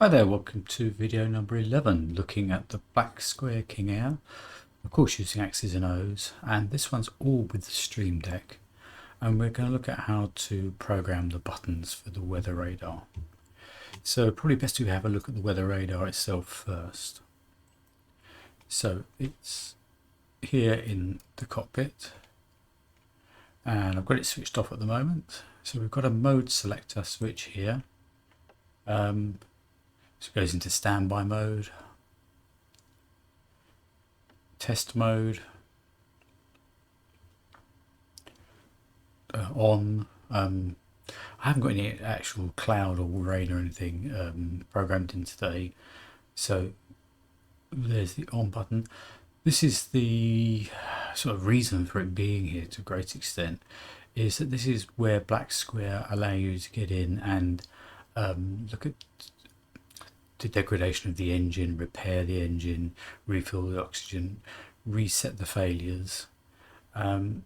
Hi there, welcome to video number 11, looking at the black square King Air, of course using X's and O's, and this one's all with the Stream Deck, and we're going to look at how to program the buttons for the weather radar. So probably best to have a look at the weather radar itself first. So it's here in the cockpit, and I've got it switched off at the moment. So we've got a mode selector switch here. So it goes into standby mode, test mode, on. I haven't got any actual cloud or rain or anything programmed in today, so there's the on button. This is the sort of reason for it being here to a great extent, is that this is where black square allow you to get in and look at the degradation of the engine, repair the engine, refill the oxygen, reset the failures, and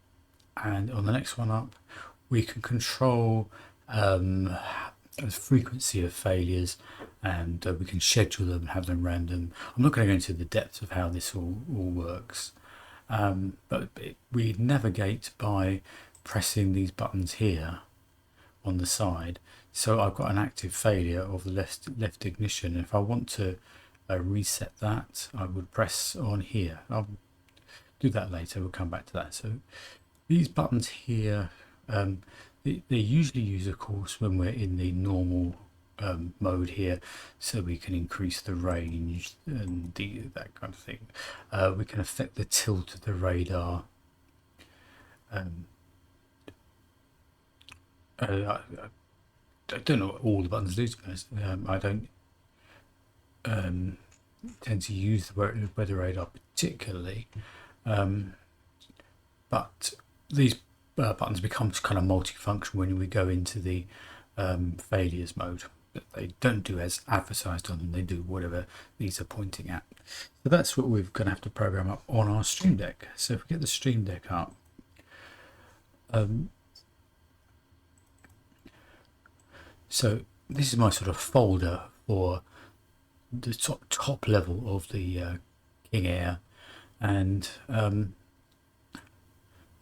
on the next one up we can control the frequency of failures, and we can schedule them and have them random. I'm not going to go into the depth of how this all works, but we navigate by pressing these buttons here on the side. So I've got an active failure of the left ignition. If I want to reset that, I would press on here. I'll do that later, we'll come back to that. So these buttons here, they usually use, of course, when we're in the normal mode here, so we can increase the range and that kind of thing. We can affect the tilt of the radar. I don't know what all the buttons do, to be honest. I don't tend to use the weather radar particularly, but these buttons become kind of multifunction when we go into the failures mode. They don't do as advertised on them, they do whatever these are pointing at. So that's what we're going to have to program up on our Stream Deck. So if we get the Stream Deck up, so this is my sort of folder for the top level of the King Air, and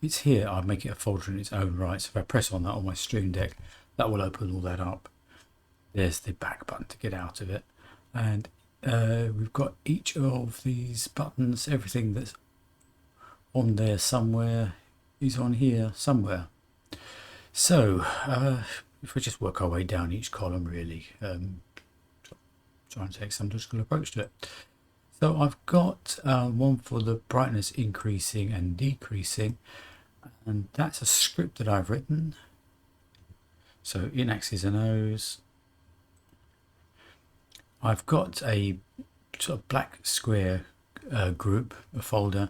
it's here. I'll make it a folder in its own right. So if I press on that on my Stream Deck, that will open all that up. There's the back button to get out of it, and we've got each of these buttons. Everything that's on there somewhere is on here somewhere. So if we just work our way down each column, really, try and take some logical approach to it. So I've got one for the brightness increasing and decreasing, and that's a script that I've written. So in X's and O's, I've got a sort of black square group, a folder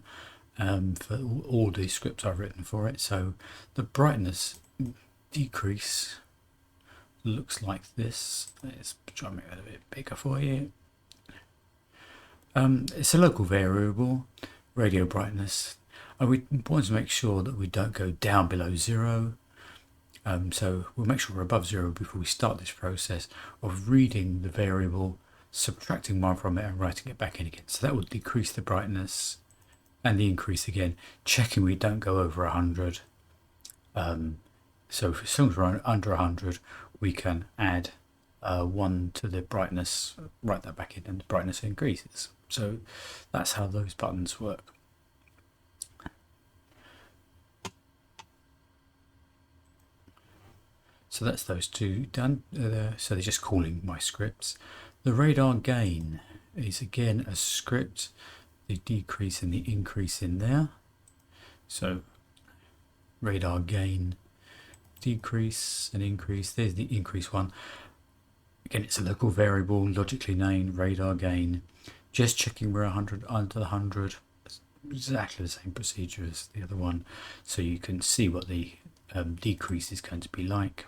for all the scripts I've written for it. So the brightness decrease looks like this. Let's try and make that a bit bigger for you. It's a local variable, radio brightness, and we want to make sure that we don't go down below 0. So we'll make sure we're above 0 before we start this process of reading the variable, subtracting 1 from it and writing it back in again. So that will decrease the brightness and the increase again, checking we don't go over 100. So as long as we're under 100, we can add 1 to the brightness, write that back in, and the brightness increases. So that's how those buttons work. So that's those two done. So they're just calling my scripts. The radar gain is again a script, the decrease and the increase in there. So radar gain, decrease and increase. There's the increase one. Again, it's a local variable, logically named radar gain. Just checking we're 100 under the 100. It's exactly the same procedure as the other one, so you can see what the decrease is going to be like.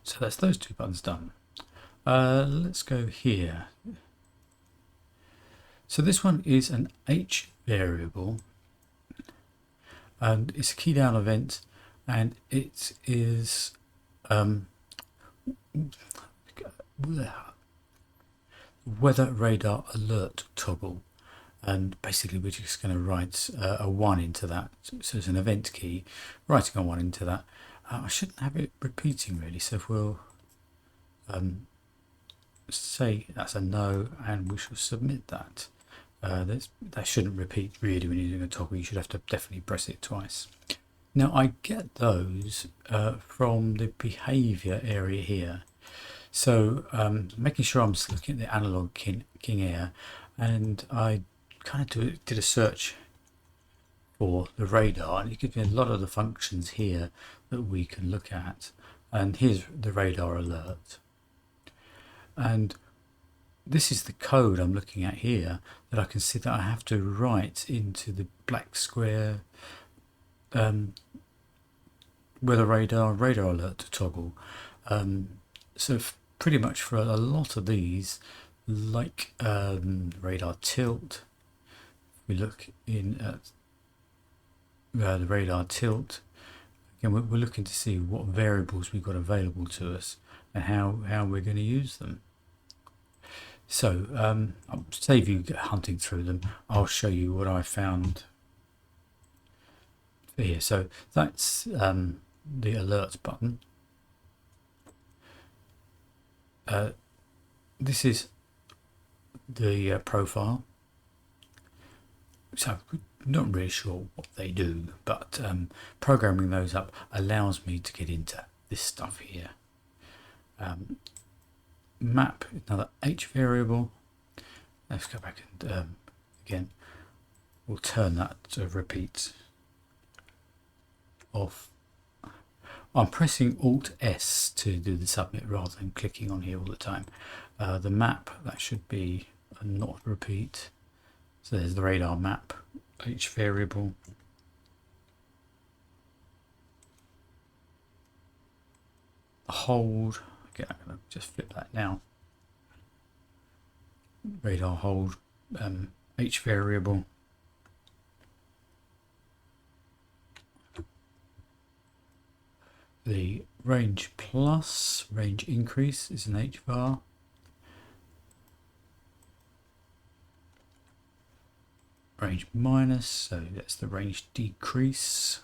So that's those two buttons done. Let's go here. So this one is an H variable, and it's a key down event and it is weather radar alert toggle, and basically we're just going to write a 1 into that, so it's an event key, writing a 1 into that. I shouldn't have it repeating really, so if we'll say that's a no, and we shall submit that. That shouldn't repeat really when you're doing a toggle. You should have to definitely press it twice. Now I get those from the behavior area here. So making sure I'm just looking at the analog King Air, and I kind of did a search for the radar, and it gives me a lot of the functions here that we can look at. And here's the radar alert. And this is the code I'm looking at here that I can see that I have to write into the black square weather radar alert toggle. So pretty much for a lot of these, like radar tilt, we look in at the radar tilt. Again, we're looking to see what variables we've got available to us and how we're going to use them. So I'll save you hunting through them. I'll show you what I found here. So that's the alerts button. This is the profile. So I'm not really sure what they do, but programming those up allows me to get into this stuff here. Map, another H variable. Let's go back and again, we'll turn that to repeat off. I'm pressing Alt S to do the submit rather than clicking on here all the time. The map, that should be a not repeat. So there's the radar map, H variable. Hold, again, I'm going to just flip that now. Radar hold, H variable. The range plus, range increase is an H var. Range minus, so that's the range decrease.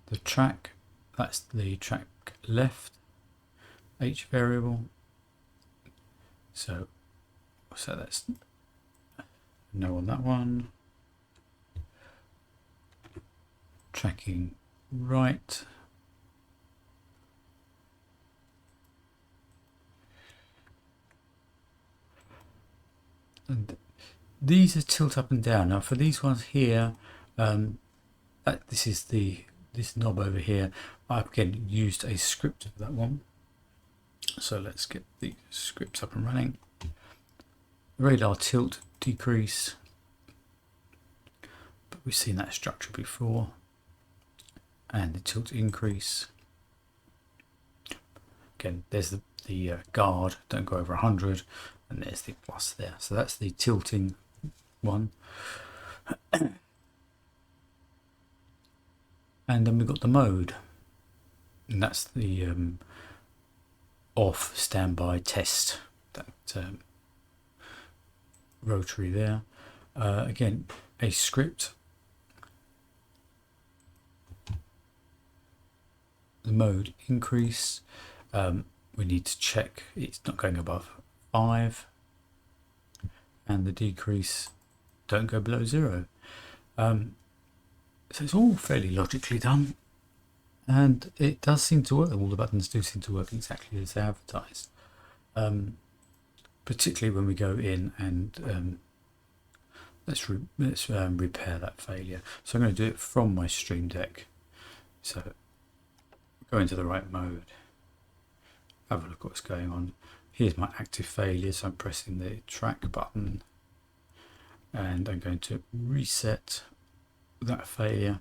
The track, that's the track left, H variable. So that's no on that one. Tracking right. And these are tilt up and down. Now for these ones here, this is this knob over here. I've again used a script for that one. So let's get the scripts up and running. Radar tilt decrease, but we've seen that structure before. And the tilt increase. Again, there's the guard, don't go over 100, and there's the plus there. So that's the tilting one. And then we've got the mode, and that's the off, standby, test, that rotary there. Again, a script. The mode increase, we need to check it's not going above 5, and the decrease, don't go below 0. So it's all fairly logically done, and it does seem to work. All the buttons do seem to work exactly as they're advertised, particularly when we go in and let's repair that failure. So I'm going to do it from my Stream Deck. So go into the right mode, have a look at what's going on. Here's my active failure, so I'm pressing the track button, and I'm going to reset that failure.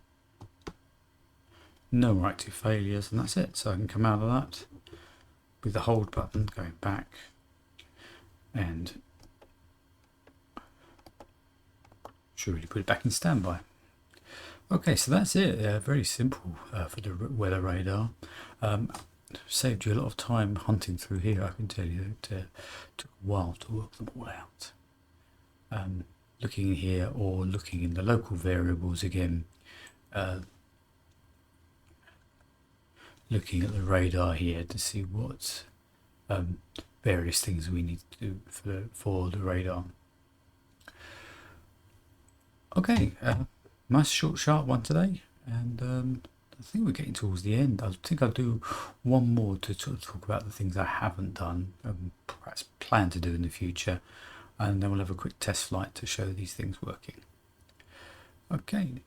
No more active failures, and that's it. So I can come out of that with the hold button, going back, and should really put it back in standby. Okay, so that's it. Very simple for the weather radar. Saved you a lot of time hunting through here. I can tell you it took a while to work them all out. Looking in here or looking in the local variables again. Looking at the radar here to see what various things we need to do for the radar. Okay, nice short sharp one today, and I think we're getting towards the end. I think I'll do one more to talk about the things I haven't done, perhaps plan to do in the future, and then we'll have a quick test flight to show these things working. Okay,